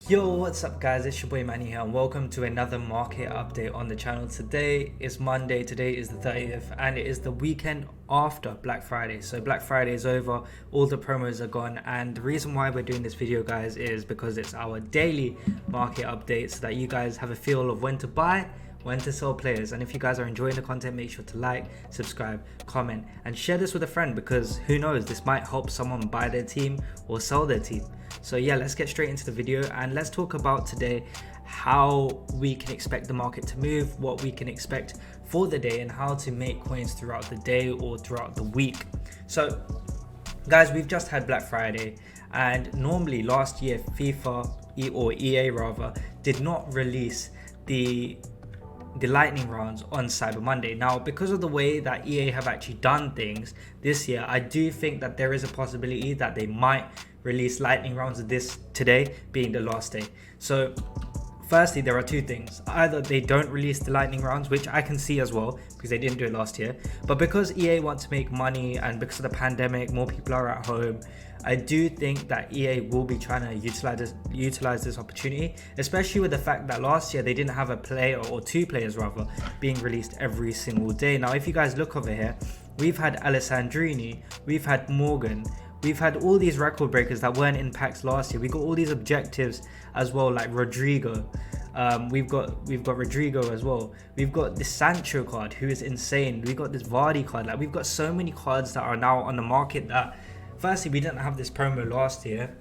Yo, what's up guys, it's your boy Manny here and welcome to another market update on the channel. Today is Monday, today is the 30th and it is the weekend after Black Friday. So Black Friday is over, all the promos are gone, and the reason why we're doing this video guys is because it's our daily market update so that you guys have a feel of when to buy, when to sell players. And if you guys are enjoying the content, make sure to like, subscribe, comment and share this with a friend, because who knows, this might help someone buy their team or sell their team. So yeah, let's get straight into the video and let's talk about today how we can expect the market to move, what we can expect for the day, and how to make coins throughout the day or throughout the week. So guys, we've just had Black Friday, and normally last year FIFA or EA rather did not release the lightning rounds on Cyber Monday. Now, because of the way that EA have actually done things this year, I do think that there is a possibility that they might release lightning rounds today being the last day. So firstly, there are two things: either they don't release the lightning rounds, which I can see as well because they didn't do it last year, but because EA want to make money and because of the pandemic, more people are at home, I do think that EA will be trying to utilize this opportunity, especially with the fact that last year they didn't have a player, or two players rather, being released every single day. Now, if you guys look over here, we've had Alessandrini, we've had Morgan, we've had all these record breakers that weren't in packs last year. We got all these objectives as well, like Rodrigo. We've got Rodrigo as well. We've got this Sancho card, who is insane. We got this Vardy card. Like, we've got so many cards that are now on the market that, firstly, we didn't have this promo last year.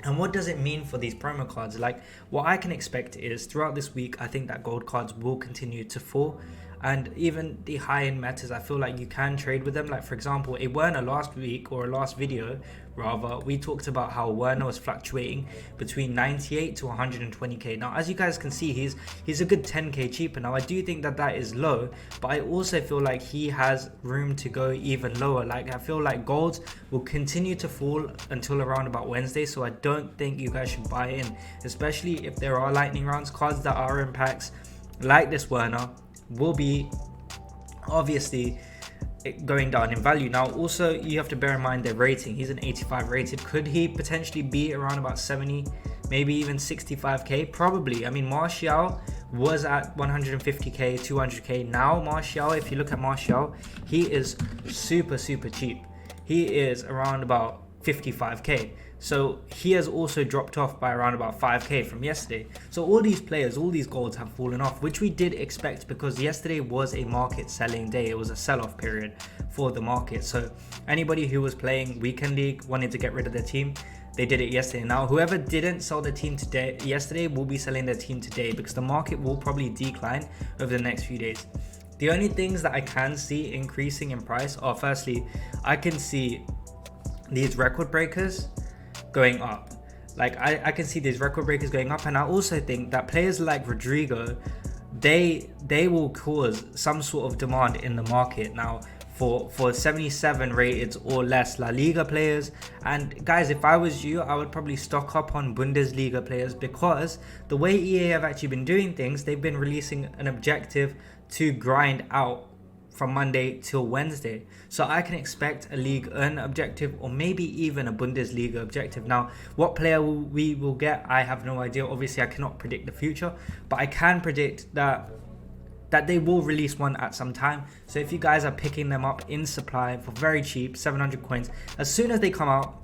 And what does it mean for these promo cards? Like, what I can expect is throughout this week, I think that gold cards will continue to fall. And even the high-end metas, I feel like you can trade with them. Like, for example, a Werner last week, or last video rather, we talked about how Werner was fluctuating between 98 to 120k. Now, as you guys can see, he's a good 10k cheaper. Now, I do think that that is low, but I also feel like he has room to go even lower. Like, I feel like golds will continue to fall until around about Wednesday, so I don't think you guys should buy in, especially if there are lightning rounds. Cards that are in packs like this Werner will be obviously going down in value. Now, also, you have to bear in mind their rating. He's an 85 rated. Could he potentially be around about 70, maybe even 65k? Probably. I mean, Martial was at 150k, 200k. Now Martial, if you look at Martial, he is super cheap. He is around about 55k. So he has also dropped off by around about 5k from yesterday. So all these players, all these golds have fallen off, which we did expect because yesterday was a market selling day. It was a sell-off period for the market. So anybody who was playing weekend league wanted to get rid of their team, they did it yesterday. Now, whoever didn't sell their team yesterday will be selling their team today, because the market will probably decline over the next few days. The only things that I can see increasing in price are, firstly, I can see these record breakers going up. Like, I can see these record breakers going up, and I also think that players like Rodrigo, they will cause some sort of demand in the market now for 77 rated or less La Liga players. And guys, if I was you, I would probably stock up on Bundesliga players, because the way EA have actually been doing things, they've been releasing an objective to grind out from Monday till Wednesday. So I can expect a League One objective, or maybe even a Bundesliga objective. Now, what player we will get, I have no idea. Obviously, I cannot predict the future, but I can predict that they will release one at some time. So if you guys are picking them up in supply for very cheap, 700 coins, as soon as they come out,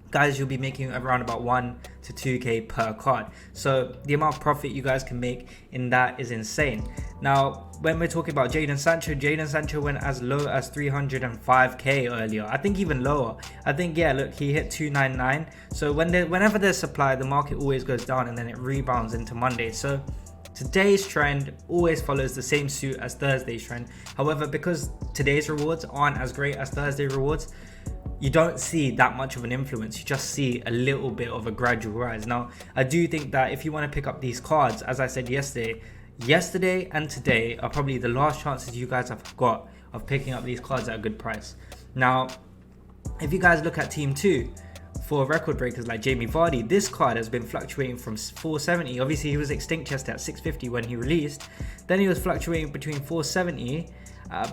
guys, you'll be making around about 1 to 2k per card. So the amount of profit you guys can make in that is insane. Now, when we're talking about Jadon Sancho went as low as 305k earlier. I think even lower. I think, yeah, look, he hit 299. So whenever there's supply, the market always goes down and then it rebounds into Monday. So today's trend always follows the same suit as Thursday's trend. However, because today's rewards aren't as great as Thursday rewards, you don't see that much of an influence. You just see a little bit of a gradual rise. Now, I do think that if you want to pick up these cards, as I said yesterday and today are probably the last chances you guys have got of picking up these cards at a good price. Now, if you guys look at Team 2, for record breakers like Jamie Vardy, this card has been fluctuating from 470. Obviously, he was extinct chest at 650 when he released. Then he was fluctuating between 470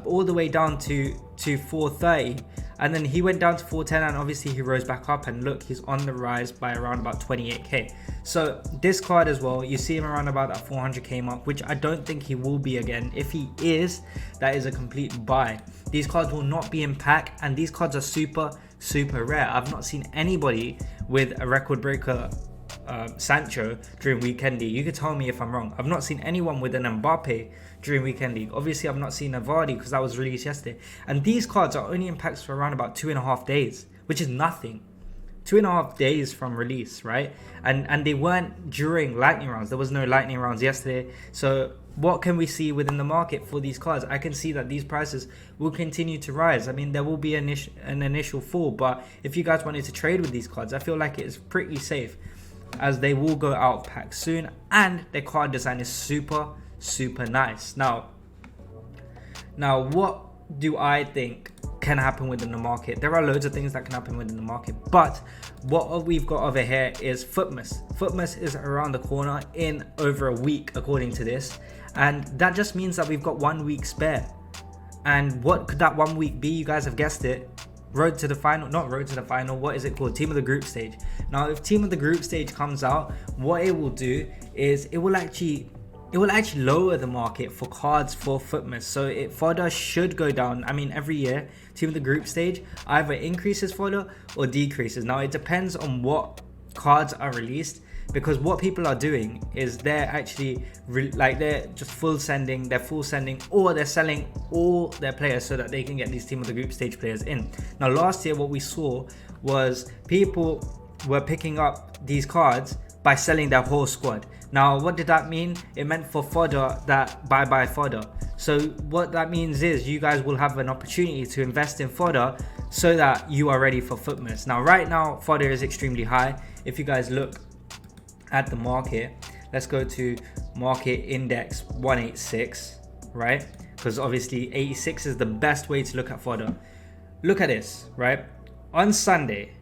all the way down to 430. and then he went down to 410, and obviously he rose back up, and look, he's on the rise by around about 28k. So this card as well, you see him around about that 400k mark, which I don't think he will be again. If he is, that is a complete buy. These cards will not be in pack, and these cards are super rare. I've not seen anybody with a record breaker Sancho during Weekend League. You could tell me if I'm wrong. I've not seen anyone with an Mbappe during Weekend League. Obviously, I've not seen a Vardy because that was released yesterday. And these cards are only in packs for around about 2.5 days, which is nothing. 2.5 days from release, right? And they weren't during lightning rounds. There was no lightning rounds yesterday. So what can we see within the market for these cards? I can see that these prices will continue to rise. I mean, there will be an initial fall, but if you guys wanted to trade with these cards, I feel like it is pretty safe, as they will go out of pack soon, and their card design is super nice. Now what do I think can happen within the market? There are loads of things that can happen within the market, but what we've got over here is FUTMAS. FUTMAS is around the corner in over a week, according to this, and that just means that we've got 1 week spare. And what could that 1 week be? You guys have guessed it. Road to the final, not road to the final, what is it called? Team of the group stage. Now, if team of the group stage comes out, what it will do is it will actually lower the market for cards for FUTMAS. So fodder should go down. I mean, every year, team of the group stage either increases fodder or decreases. Now, it depends on what cards are released, because what people are doing is they're actually they're just full sending, or they're selling all their players so that they can get these team of the group stage players in. Now, last year what we saw was people were picking up these cards by selling their whole squad. Now, what did that mean? It meant for fodder that bye fodder. So what that means is you guys will have an opportunity to invest in fodder so that you are ready for FUTMAS. Now, right now fodder is extremely high. If you guys look at the market, let's go to market index 186, right? Because obviously 86 is the best way to look at fodder. Look at this, right? On Sunday,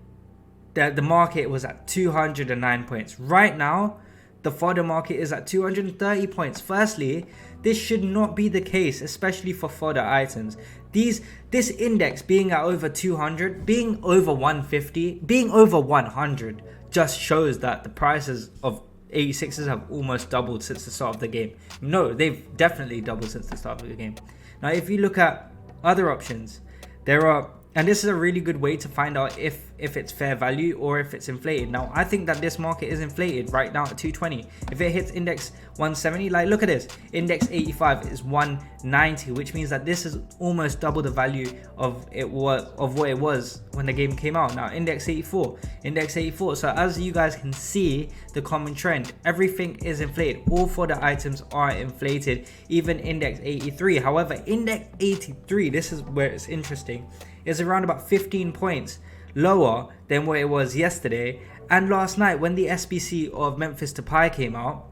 the market was at 209 points. Right now, the fodder market is at 230 points. Firstly, this should not be the case, especially for fodder items. This index being at over 200, being over 150, being over 100 just shows that the prices of 86s have almost doubled since the start of the game. No, they've definitely doubled since the start of the game. Now, if you look at other options, there are, and this is a really good way to find out if it's fair value or if it's inflated. Now, I think that this market is inflated right now at 220. If it hits index 170, like look at this, index 85 is 190, which means that this is almost double the value of what it was when the game came out. Now, index 84. So as you guys can see, the common trend, everything is inflated. All fodder items are inflated, even index 83. However, index 83, this is where it's interesting, is around about 15 points lower than what it was yesterday and last night when the SBC of Memphis Depay came out.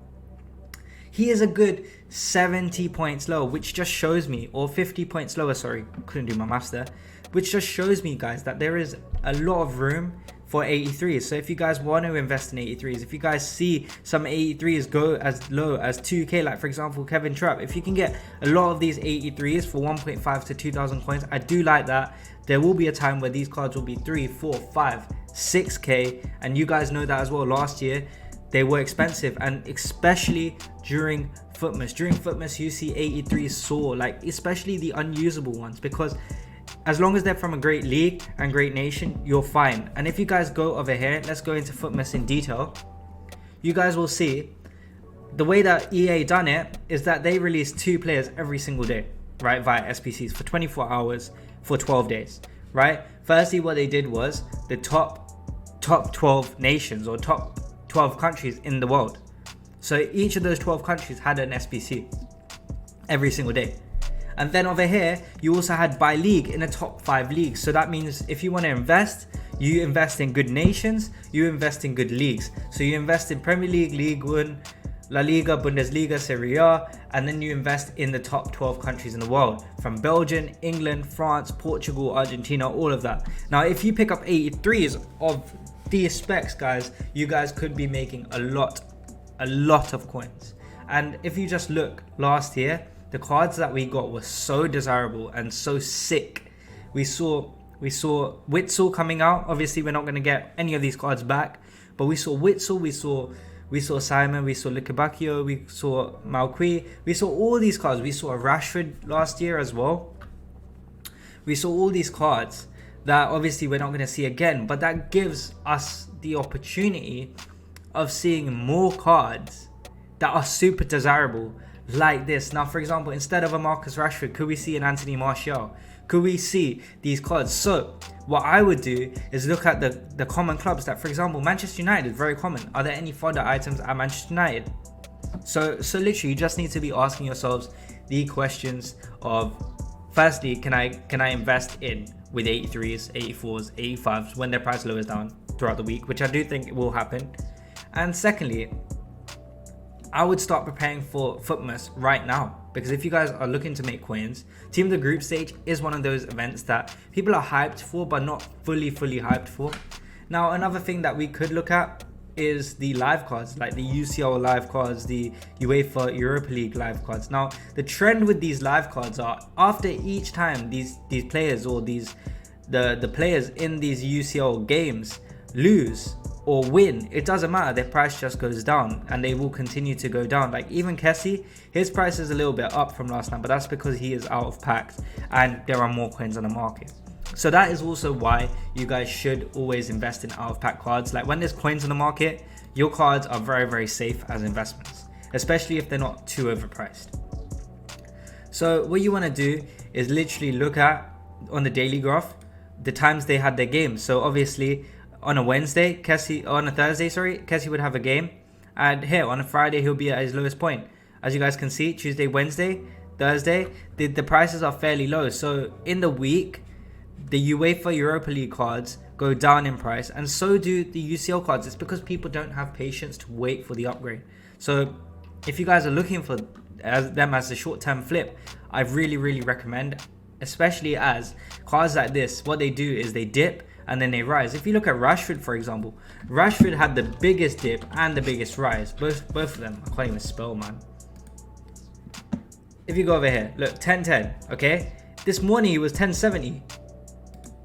He is a good 70 points lower, which just shows me, or 50 points lower, sorry, couldn't do my maths there, which just shows me, guys, that there is a lot of room for 83s. So if you guys want to invest in 83s, if you guys see some 83s go as low as 2k, like for example Kevin Trapp, if you can get a lot of these 83s for 1.5 to 2,000 coins, I do like that. There will be a time where these cards will be 3, 4, 5, 6k, and you guys know that as well. Last year they were expensive, and especially during FUTMAS. During FUTMAS, you see 83s soar, like especially the unusable ones, because as long as they're from a great league and great nation, you're fine. And if you guys go over here, let's go into FUTMAS in detail. You guys will see the way that EA done it is that they release 2 players every single day, right, via SPCs for 24 hours for 12 days, right? Firstly, what they did was the top 12 nations or top 12 countries in the world. So each of those 12 countries had an SPC every single day. And then over here, you also had by league in the top 5 leagues. So that means if you want to invest, you invest in good nations, you invest in good leagues. So you invest in Premier League, Ligue 1, La Liga, Bundesliga, Serie A, and then you invest in the top 12 countries in the world, from Belgium, England, France, Portugal, Argentina, all of that. Now, if you pick up 83s of these specs, guys, you guys could be making a lot of coins. And if you just look last year, the cards that we got were so desirable and so sick. We saw We saw Witsel coming out. Obviously, we're not going to get any of these cards back, but we saw Witsel, we saw Simon, we saw Lukebakio, we saw Malqui, we saw all these cards. We saw a Rashford last year as well. We saw all these cards that obviously we're not going to see again, but that gives us the opportunity of seeing more cards that are super desirable like this. Now, for example, instead of a Marcus Rashford, could we see an Anthony Martial? Could we see these cards? So what I would do is look at the common clubs that, for example, Manchester United, very common. Are there any fodder items at Manchester United? So literally, you just need to be asking yourselves the questions of, firstly, can I invest in with 83s, 84s, 85s when their price lowers down throughout the week, which I do think will happen. And secondly, I would start preparing for FUTMAS right now, because if you guys are looking to make coins, Team of the Group stage is one of those events that people are hyped for but not fully hyped for. Now, another thing that we could look at is the live cards, like the UCL live cards, the UEFA Europa League live cards. Now, the trend with these live cards are, after each time these players or the players in these UCL games lose or win, it doesn't matter, their price just goes down, and they will continue to go down. Like even Kessie, his price is a little bit up from last time, but that's because he is out of packs and there are more coins on the market. So that is also why you guys should always invest in out of pack cards. Like when there's coins on the market, your cards are very safe as investments, especially if they're not too overpriced. So what you want to do is literally look at, on the daily graph, the times they had their games. So obviously on a Thursday, Kessie would have a game, and here on a Friday he'll be at his lowest point. As you guys can see, Tuesday, Wednesday, Thursday, the prices are fairly low. So in the week, the UEFA Europa League cards go down in price, and so do the UCL cards. It's because people don't have patience to wait for the upgrade. So if you guys are looking for them as a short-term flip, I really recommend, especially as cards like this, what they do is they dip and then they rise. If you look at Rashford, for example, Rashford had the biggest dip and the biggest rise, both of them. I can't even spell, man. If you go over here, look, 1010, okay? This morning he was 1070.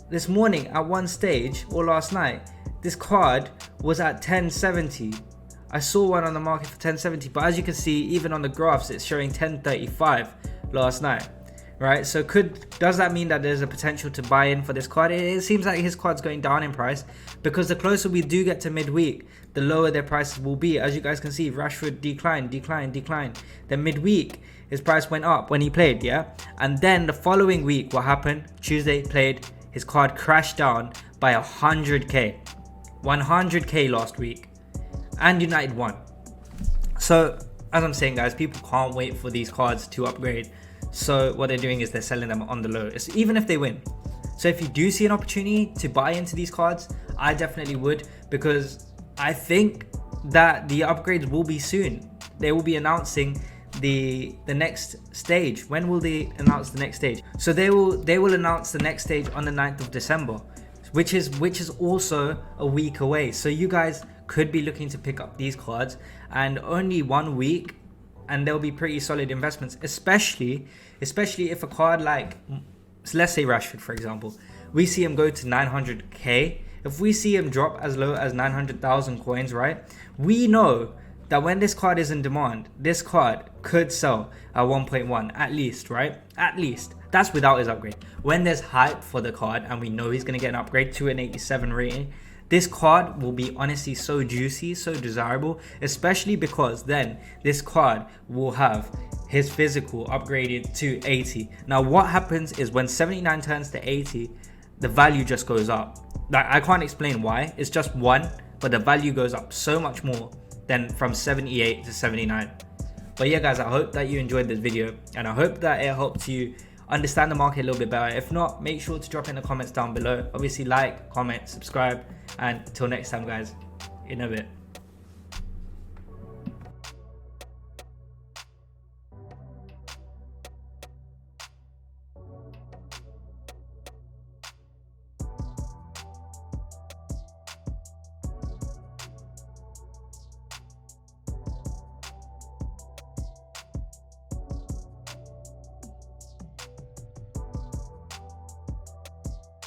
This morning at one stage, or last night, this card was at 1070. I saw one on the market for 1070, but as you can see, even on the graphs, it's showing 1035 last night. Right, so does that mean that there's a potential to buy in for this card? It seems like his card's going down in price, because the closer we do get to midweek, the lower their prices will be. As you guys can see, Rashford declined. Then midweek, his price went up when he played, yeah? And then the following week, what happened? Tuesday played, his card crashed down by 100k. 100k last week. And United won. So, as I'm saying, guys, people can't wait for these cards to upgrade. So what they're doing is they're selling them on the low, even if they win. So if you do see an opportunity to buy into these cards, I definitely would, because I think that the upgrades will be soon. They will be announcing the next stage. When will they announce the next stage? So they will announce the next stage on the 9th of December, which is also a week away. So you guys could be looking to pick up these cards, and only 1 week, and they'll be pretty solid investments, especially if a card like, let's say Rashford, for example, we see him go to 900k. If we see him drop as low as 900,000 coins, right, we know that when this card is in demand, this card could sell at 1.1 at least, right? At least. That's without his upgrade. When there's hype for the card and we know he's going to get an upgrade to an 87 rating, this card will be honestly so juicy, so desirable, especially because then this card will have his physical upgraded to 80. Now what happens is when 79 turns to 80, the value just goes up. Like, I can't explain why, it's just one, but the value goes up so much more than from 78 to 79. But yeah guys, I hope that you enjoyed this video, and I hope that it helped you understand the market a little bit better. If not, make sure to drop in the comments down below. Obviously like, comment, subscribe, and until next time guys, in a bit.